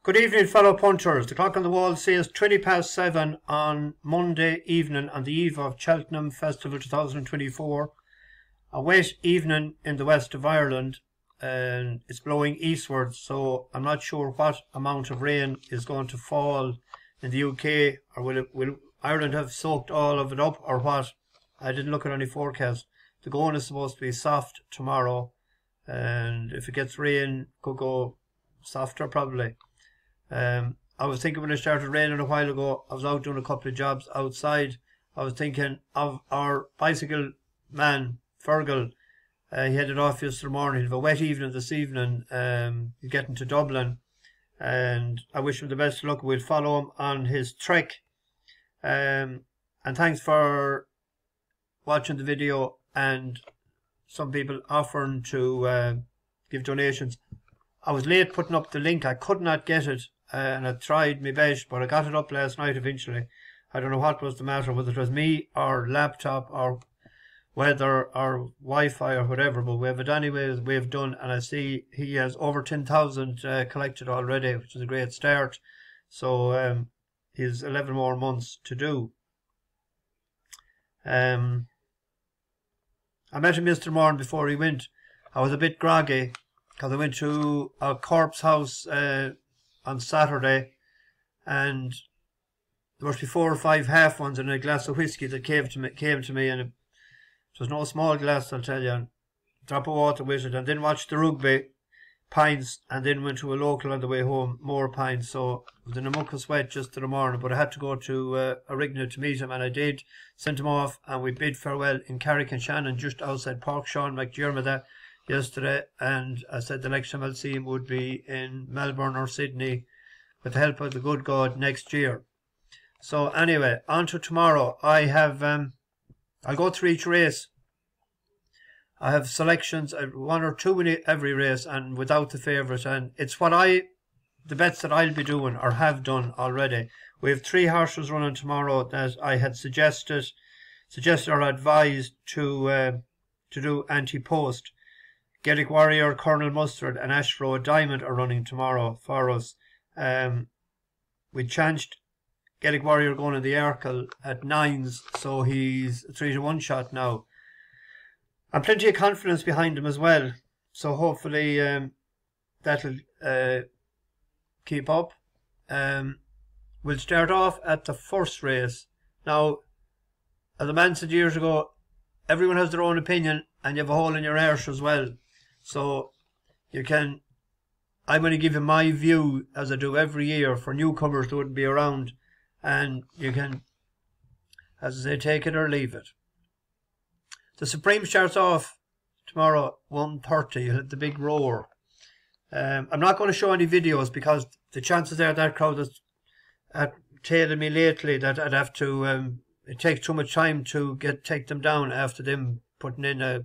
Good evening, fellow punters. The clock on the wall says 7:20 on Monday evening on the eve of Cheltenham Festival 2024. A wet evening in the west of Ireland, and it's blowing eastwards, so I'm not sure what amount of rain is going to fall in the UK, or will Ireland have soaked all of it up, or what? I didn't look at any forecast. The going is supposed to be soft tomorrow, and if it gets rain, could go softer probably. I was thinking when it started raining a while ago, I was out doing a couple of jobs outside. I was thinking of our bicycle man, Fergal. He headed off yesterday morning. He'll have a wet evening this evening. He's getting to Dublin, and I wish him the best of luck. We'll follow him on his trek. And thanks for watching the video, and some people offering to give donations. I was late putting up the link. I could not get it, and I tried my best, but I got it up last night eventually. I don't know what was the matter, whether it was me or laptop or weather or Wi-Fi or whatever, but we have it anyway. We've done, and I see he has over 10,000 collected already, which is a great start. So he has 11 more months to do. I met him yesterday morning before he went. I was a bit groggy because I went to a corpse house on Saturday, and there must be 4 or 5 half ones and a glass of whiskey that came to me, and it was no small glass, I'll tell you, and a drop of water with it, and then watched the rugby, pints, and then went to a local on the way home, more pints. So I was in a muck of sweat just in the morning, but I had to go to Arkle to meet him, and I did. Sent him off, and we bid farewell in Carrick and Shannon, just outside Park Sean McDermott yesterday, and I said the next time I'll see him would be in Melbourne or Sydney, with the help of the good God, next year. So anyway, on to tomorrow. I have I'll go through each race. I have selections, 1 or 2 in every race, and without the favourite, and it's the bets that I'll be doing or have done already. We have 3 horses running tomorrow that I had suggested or advised to do anti-post. Gaelic Warrior, Colonel Mustard, and Ashroe Diamond are running tomorrow for us. We chanced Gaelic Warrior going in the Arkle at 9s, so he's a 3-to-1 shot now. And plenty of confidence behind him as well, so hopefully that'll keep up. We'll start off at the first race. Now, as a man said years ago, everyone has their own opinion, and you have a hole in your arse as well. So I'm going to give you my view, as I do every year, for newcomers that wouldn't be around, and you can, as I say, take it or leave it. The Supreme starts off tomorrow 1:30. You'll have the big roar. I'm not going to show any videos because the chances are that crowd is tailing me lately that I'd have to. It takes too much time to take them down after them putting in a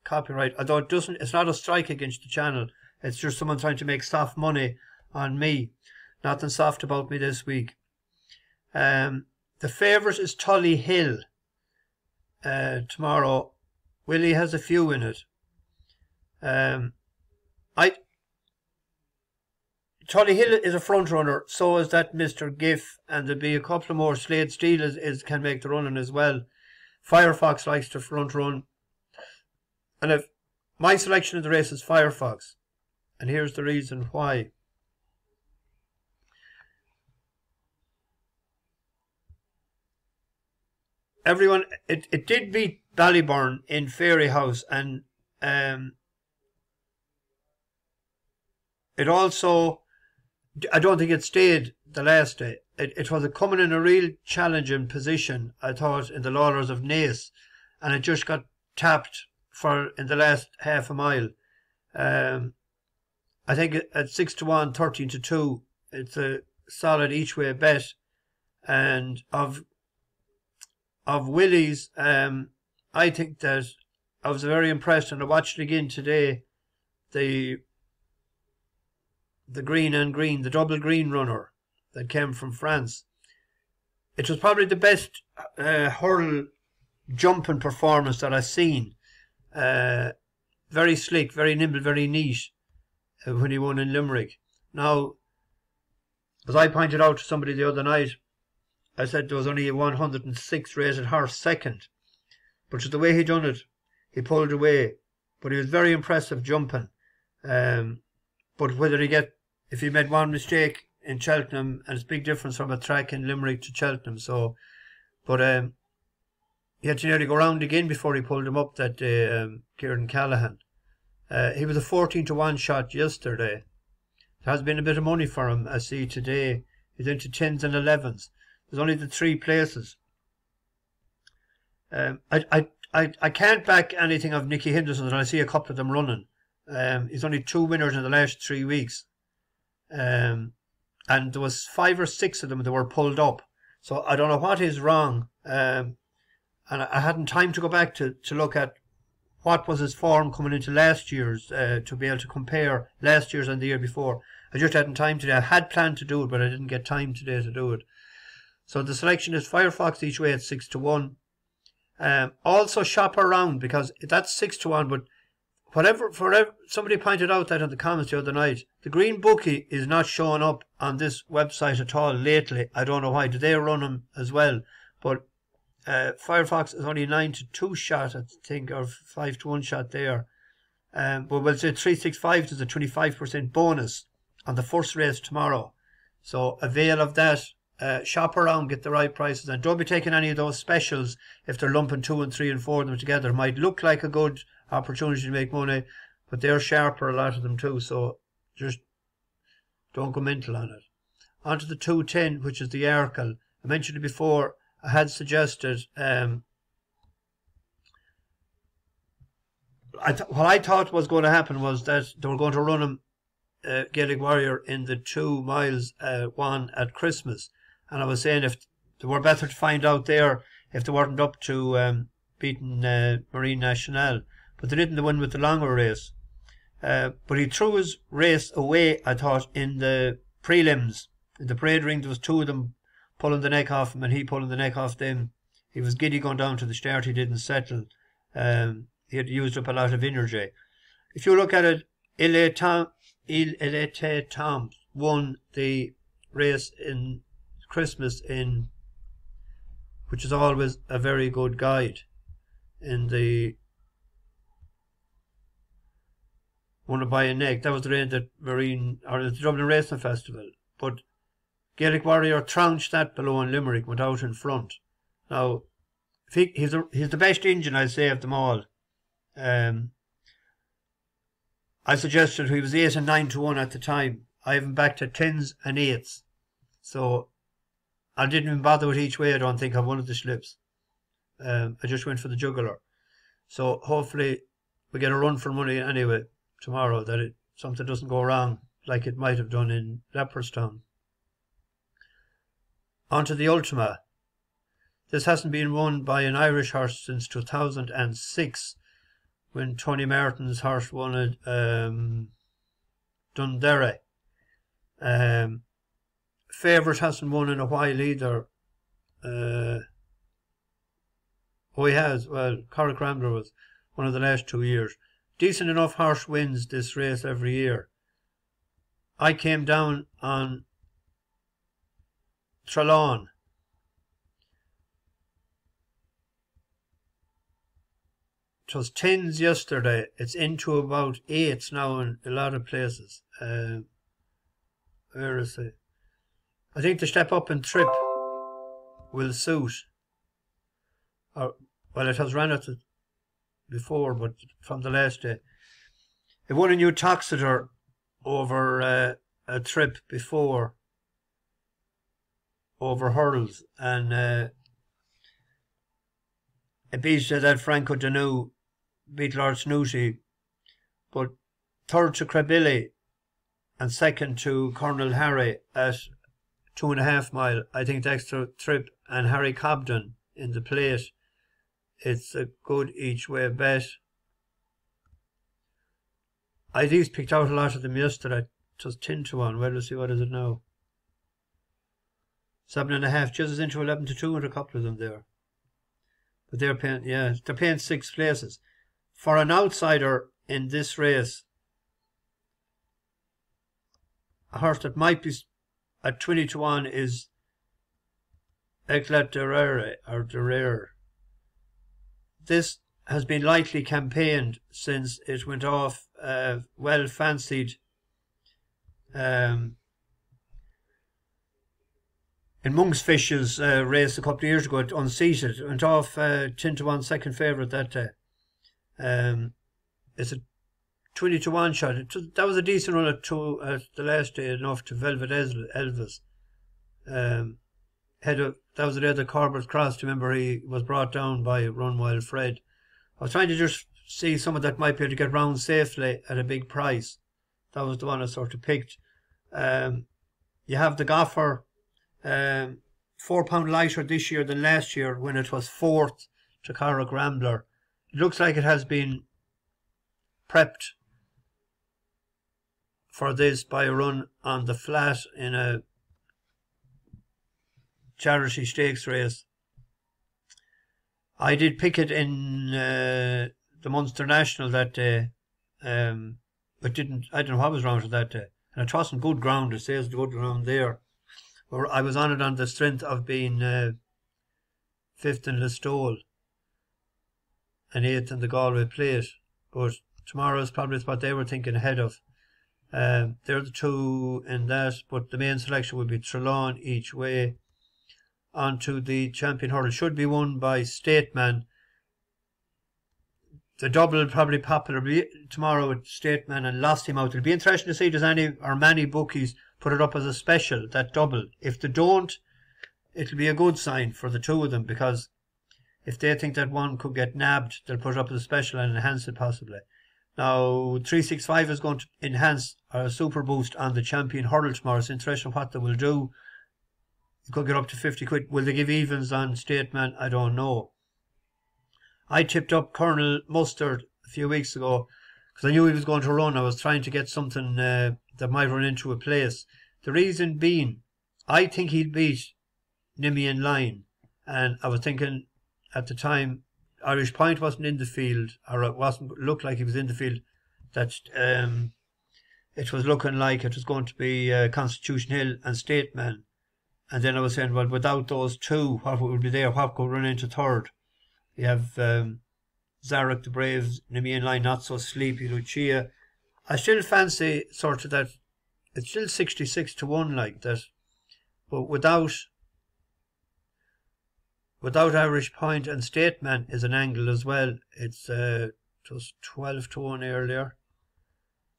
copyright. Although it's not a strike against the channel. It's just someone trying to make soft money on me. Nothing soft about me this week. The favourite is Tully Hill. Tomorrow, Willie has a few in it. Tully Hill is a front runner, so is that Mistergif, and there'll be a couple more. Slade Steele can make the running as well. Firefox likes to front run, and if my selection of the race is Firefox, and here's the reason why. Everyone, it did beat Ballyburn in Fairy House, and it also, I don't think it stayed the last day. It was coming in a real challenging position, I thought, in the Laurels of Naas, and it just got tapped in the last half a mile. I think at 6-to-1, 13-to-2, it's a solid each way bet. And of Willie's, I think that I was very impressed, and I watched it again today. The green and green, the double green runner that came from France. It was probably the best hurl jumping performance that I've seen. Very slick, very nimble, very neat when he won in Limerick. Now, as I pointed out to somebody the other night, I said there was only a 106 rated horse second. But just the way he done it, he pulled away. But he was very impressive jumping. But whether if he made one mistake in Cheltenham, and it's a big difference from a track in Limerick to Cheltenham. So, but he had to nearly go round again before he pulled him up that day, Kieran Callahan. He was a 14-1 shot yesterday. There has been a bit of money for him, I see today. He's into 10s and 11s. There's only the 3 places. I can't back anything of Nicky Henderson, and I see a couple of them running. He's only 2 winners in the last 3 weeks. And there was 5 or 6 of them that were pulled up. So I don't know what is wrong. And I hadn't time to go back to look at what was his form coming into last year's, to be able to compare last year's and the year before. I just hadn't time today. I had planned to do it, but I didn't get time today to do it. So the selection is Firefox each way at 6-1. Also shop around, because that's 6-1, but whatever somebody pointed out that in the comments the other night, the green bookie is not showing up on this website at all lately. I don't know why. Do they run them as well? But Firefox is only 9-2 shot, I think, or 5-1 shot there. But we'll say 365 is a 25% bonus on the first race tomorrow. So avail of that. Shop around, get the right prices, and don't be taking any of those specials if they're lumping 2 and 3 and 4 of them together. It might look like a good opportunity to make money, but they're sharper, a lot of them too, so just don't go mental on it. On to the 210, which is the Arkle. I mentioned it before. I had suggested what I thought was going to happen was that they were going to run him Gaelic Warrior in the 2 miles one at Christmas. And I was saying if they were better to find out there if they weren't up to beating Marine Nationale. But they didn't win with the longer race. But he threw his race away, I thought, in the prelims. In the parade ring, there was 2 of them pulling the neck off him and he pulling the neck off them. He was giddy going down to the start. He didn't settle. He had used up a lot of energy. If you look at it, Il Elete Tom won the race in Christmas, which is always a very good guide, in the won it by a neck. That was the race that Marine, or the Dublin Racing Festival. But Gaelic Warrior trounced that below in Limerick, went out in front. Now, he's the best engine, I'd say, of them all. I suggested he was 8 and 9-1 at the time. I have him back to 10s and 8s. So I didn't even bother with each way, I don't think, on one of the slips. I just went for the jugular. So hopefully we get a run for money anyway tomorrow, that something doesn't go wrong like it might have done in Leopardstown. On to the Ultima. This hasn't been won by an Irish horse since 2006, when Tony Martin's horse won it, Dundere. Favourite hasn't won in a while either. Oh, he has. Well, Corrick Rambler was one of the last 2 years. Decent enough horse wins this race every year. I came down on Trelawne. It was 10s yesterday. It's into about 8s now in a lot of places. Where is it? I think the step up and trip will suit. Well, it has ran it before, but from the last day. It won a new Toxeter over a trip before, over hurdles, and it beat that Franco Danu, beat Lord Snooty, but third to Crabilly and second to Colonel Harry at 2.5 mile. I think the extra trip and Harry Cobden in the plate. It's a good each way bet. I these picked out a lot of them yesterday. It was 10-1. Well, let's see, what is it now? 7.5. Just as into 11-2 and a couple of them there. But they're paying, yeah, they're paying 6 places. For an outsider in this race, a horse that might be at 20 to 1 is Eklat De Rire, or De Rire. This has been lightly campaigned since it went off well fancied in Monksfish's race a couple of years ago. It unseated. It went off 10 to 1 second favourite that day. It's a 20 to 1 shot. That was a decent run at the last day, enough to Velvet Elvis. That was the day that Corbett crossed. Remember, he was brought down by Run Wild Fred. I was trying to just see someone that might be able to get round safely at a big price. That was the one I sort of picked. You have the Goffer, £4 lighter this year than last year when it was 4th to Carrick Rambler. It looks like it has been prepped for this by a run on the flat in a charity stakes race. I did pick it in the Munster National that day, but I don't know what was wrong with that day. And it wasn't good ground. It says good ground there. Or I was on it on the strength of being 5th in Listowel and 8th in the Galway Plate. But tomorrow's probably what they were thinking ahead of. They're the two in that, but the main selection will be Trelawne each way. Onto the champion hurdle. Should be won by Stateman. The double will probably popular tomorrow with Stateman and Lossiemouth. It'll be interesting to see if there's any or many bookies put it up as a special, that double. If they don't, it'll be a good sign for the two of them, because if they think that one could get nabbed, they'll put it up as a special and enhance it possibly. Now, 365 is going to enhance a super boost on the champion hurdle tomorrow. It's interesting what they will do. You could get up to 50 quid. Will they give evens on Stateman? I don't know. I tipped up Colonel Mustard a few weeks ago because I knew he was going to run. I was trying to get something that might run into a place. The reason being, I think he'd beat Nimian Line. And I was thinking at the time, Irish Point wasn't in the field, or it wasn't looked like he was in the field. That it was looking like it was going to be Constitution Hill and Stateman. And then I was saying, well, without those two, what would be there? What could run into third? You have Zarek the Braves, Nimian Line, Not So Sleepy, Lucia. I still fancy sort of that. It's still 66 to 1 like that. But without Irish Point and Stateman is an angle as well. It's just 12 to 1 earlier.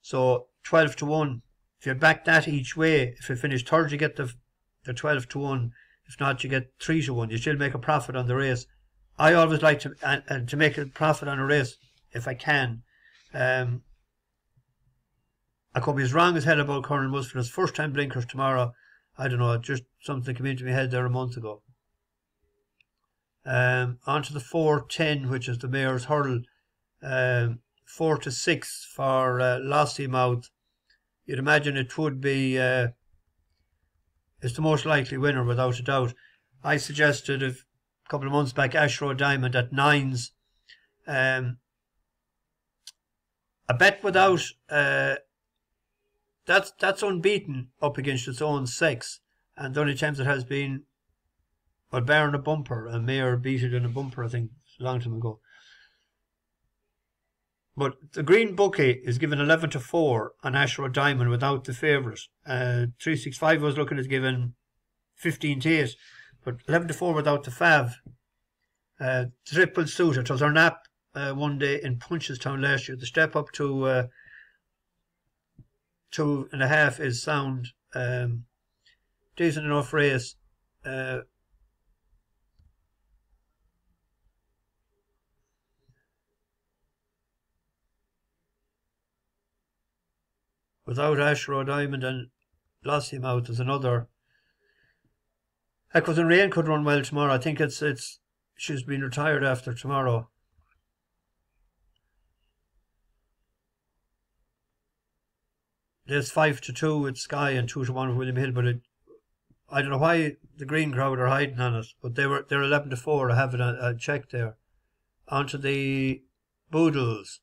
So 12 to 1. If you back that each way, if you finish third, you get the 12 to 1. If not, you get 3 to 1. You still make a profit on the race. I always like to make a profit on a race if I can. I could be as wrong as hell about Colonel Musford's first time blinkers tomorrow. I don't know, just something came into my head there a month ago. On to the 4:10, which is the Mayor's Hurdle. 4 to 6 for Lossiemouth. You'd imagine it would be it's the most likely winner without a doubt. I suggested a couple of months back Ashroe Diamond at 9s. A bet without that's unbeaten up against its own sex, and the only times it has been, well, barring a bumper, and Mayor beat it in a bumper, I think, a long time ago. But the green bookie is given 11 to 4 on Ashroe Diamond without the favourite. 365 was looking at giving 15 to 8, but 11 to 4 without the fav. Triple suit. It was our nap one day in Punchestown last year. The step up to 2.5 is sound. Decent enough race. Without Ashroe Diamond and Lossiemouth is another. Eccles and Rain could run well tomorrow. I think she's been retired after tomorrow. There's 5 to 2 with Sky and 2 to 1 with William Hill, but I don't know why the green crowd are hiding on it, but they're 11 to 4. I have it a check there. On to the Boodles.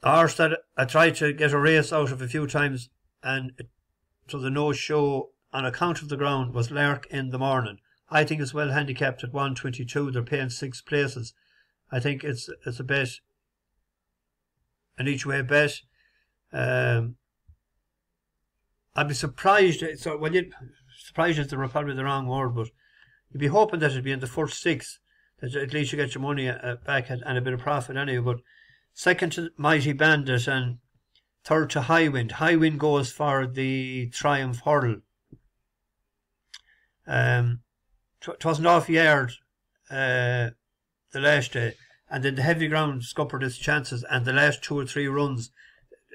A horse that I tried to get a race out of a few times so the no show on account of the ground was Lark in the morning. I think it's well handicapped at 122. They're paying 6 places. I think it's a bet, an each way bet. I'd be surprised. Surprised is probably the wrong word, but you'd be hoping that it'd be in the first 6. That at least you get your money back and a bit of profit anyway. But second to Mighty Bandit and third to High Wind. High Wind goes for the Triumph Hurdle. It wasn't off yard the last day, and then the heavy ground scuppered its chances, and the last 2 or 3 runs.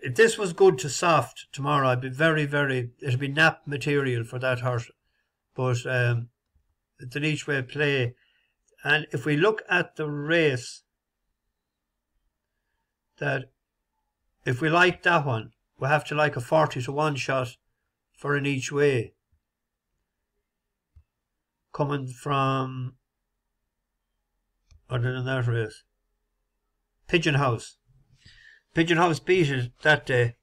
If this was good to soft tomorrow, I'd be it'd be nap material for that horse. But it's an each way play. And if we look at the race, that if we like that one, we have to like a 40-1 shot for an each way. Coming from, other than that race, Pigeon House. Pigeon House beat it that day,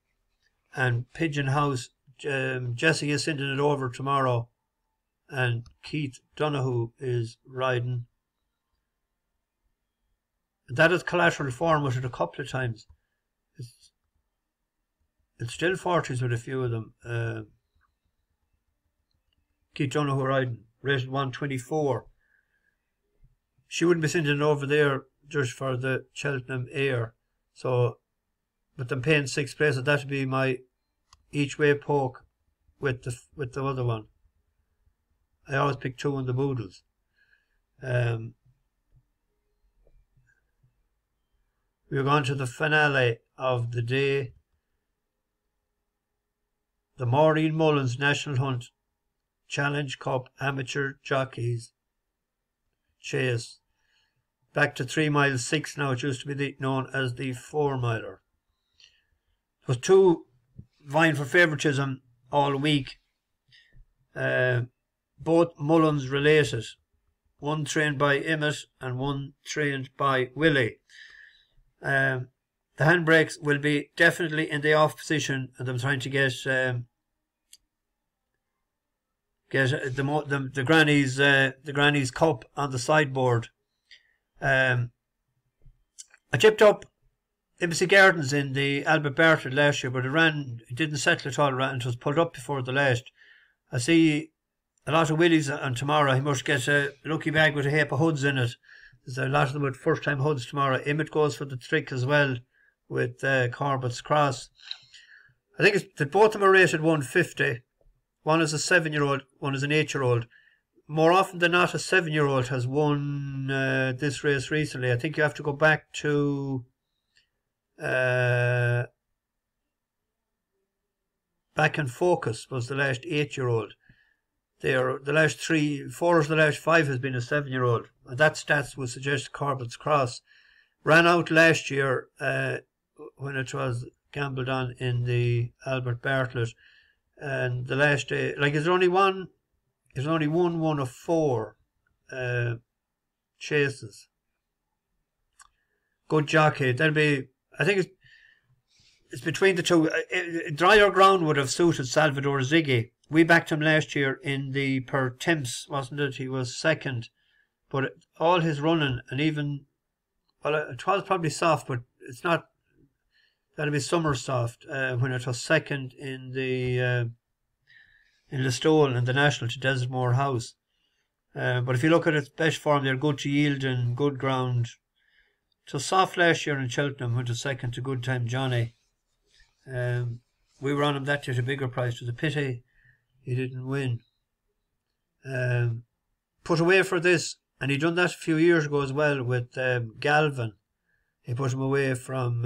and Pigeon House, Jesse is sending it over tomorrow, and Keith Donoghue is riding. That is collateral form with it a couple of times. It's still 40s with a few of them. Keith Donoghue riding, rated 124. She wouldn't be sending it over there just for the Cheltenham air. So, but them paying 6 places, that would be my each way poke with the other one. I always pick 2 on the Boodles. We're going to the finale of the day. The Maureen Mullins National Hunt Challenge Cup Amateur Jockeys Chase. Back to 3 miles 6 now. It used to be known as the 4 miler. It was 2 vying for favouritism all week. Both Mullins related. One trained by Emmett and one trained by Willie. The handbrakes will be definitely in the off position, and I'm trying to get the granny's cup on the sideboard. I chipped up Embassy Gardens in the Albert Bartlett last year, but it didn't settle at all. It was pulled up before the last. I see a lot of Willies on tomorrow. He must get a lucky bag with a heap of hoods in it. There's a lot of them with first time hoods tomorrow. Emmett goes for the trick as well with Corbett's Cross. I think that both of them are rated 150. One is a 7-year-old, one is an 8-year-old. More often than not, a 7-year-old has won this race recently. I think you have to go back to Back and Focus was the last 8-year-old. The last 4 of the last 5 has been a 7-year-old. And that stats would suggest Corbett's Cross ran out last year when it was gambled on in the Albert Bartlett. And the last day, there's only one of 4 chases. Good jockey. That'll be, I think it's between the two. Drier ground would have suited Salvador Ziggy. We backed him last year in the Per Temps, wasn't it? He was second. But all his running, and even, well, it was probably soft, but it's not, that'll be summer soft, when it was second in the Listowel in the National to Desertmore House. But if you look at its best form, they're good to yield and good ground. It was soft last year in Cheltenham, went to second to Good Time Johnny. We were on him that year at a bigger price. It was a pity he didn't win. Put away for this, and he done that a few years ago as well with Galvin. He put him away from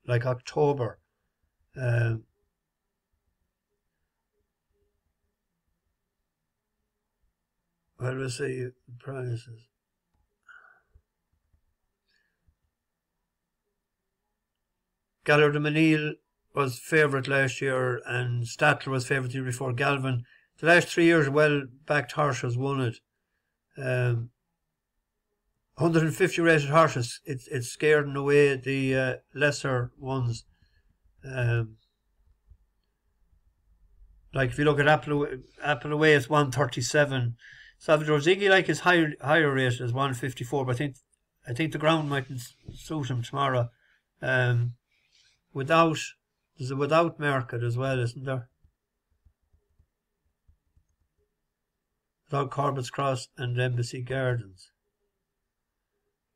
October. Where do I see the prices? Galler de Menil was favourite last year, and Statler was favourite the year before Galvin. The last 3 years, well-backed horses won it. 150 rated horses, it's scaring away the lesser ones. Like if you look at Apple away, it's 137. Salvador Ziggy like is higher rate as 154, but I think the ground mightn't suit him tomorrow. There's a without market as well, isn't there? Without Corbett's Cross and Embassy Gardens.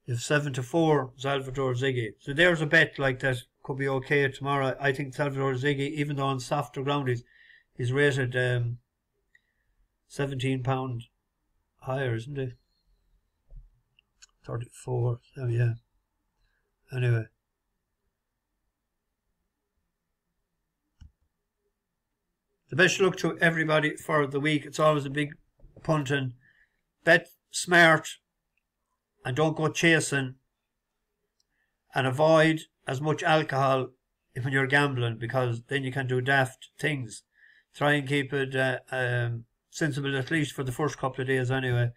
You have 7-4 Salvador Ziggy. So there's a bet like that could be okay tomorrow. I think Salvador Ziggy, even though on softer ground, he's rated £17 higher, isn't he? 34. So yeah. Anyway. The best luck to everybody for the week. It's always a big punting. Bet smart and don't go chasing, and avoid as much alcohol when you're gambling, because then you can do daft things. Try and keep it sensible, at least for the first couple of days anyway,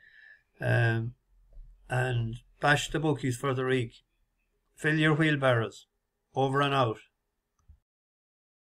and bash the bookies for the week. Fill your wheelbarrows. Over and out.